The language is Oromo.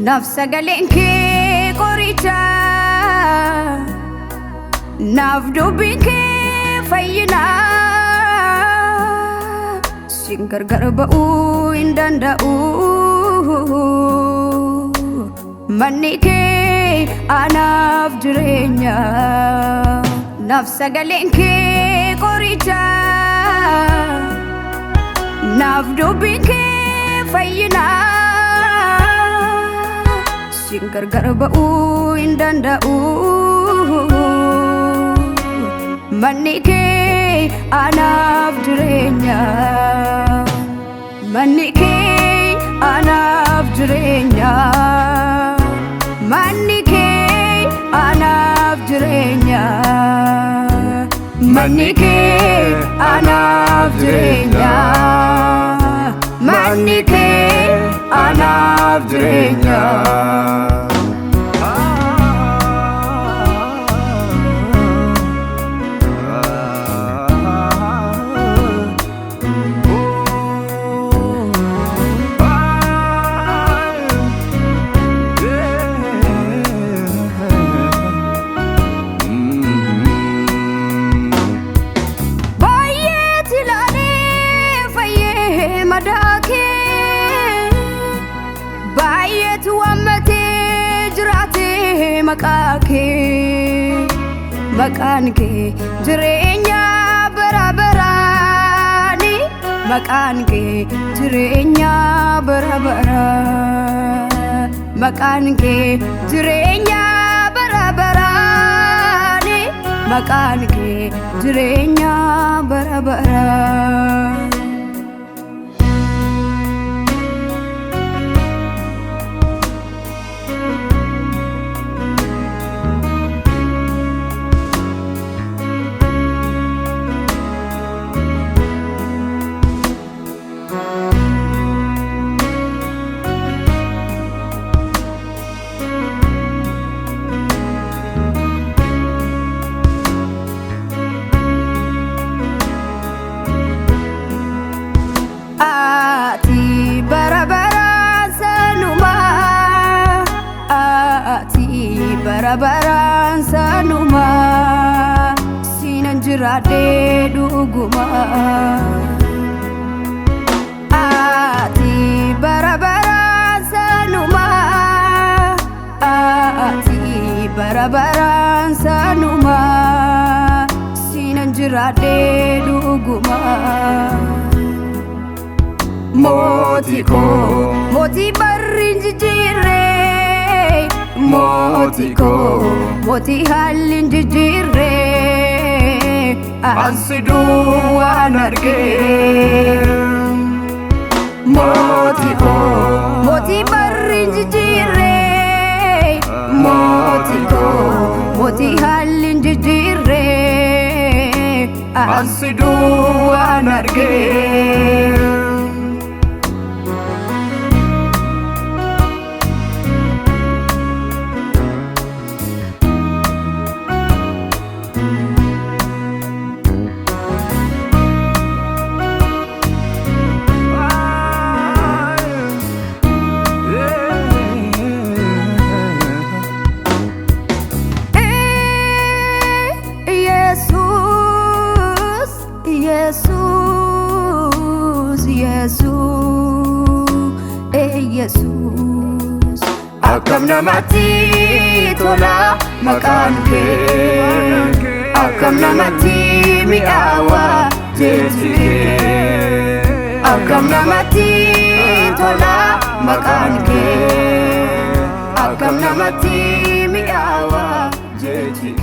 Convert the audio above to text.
nafsa galenke qoricha naf dubinke fayyina singar garba'u indanda'u manike anaf jirenya nafsa galenke qoricha naf dubinke fayyina singar garba'u indanda'u manike anaf jirenya manike anaf jirenya manike anaf jirenya manike anaf jirenya manike anaf jirenya madake bayet wamate jirate makake makanke jirenya barabarani makanke jirenya barabara makanke jirenya barabarani makanke jirenya barabara barabaran sanuma sinanjirade duguma ati barabaran sanuma ati barabaran sanuma sinanjirade duguma motiko moti barrinjire motiko moti halin jijire ansidu anarge motiko moti barrin jijire motiko moti halin jijire ansidu anarge Jesus akam namati tola makanke akam namati miawa jejike akam namati tola makanke akam namati miawa jejike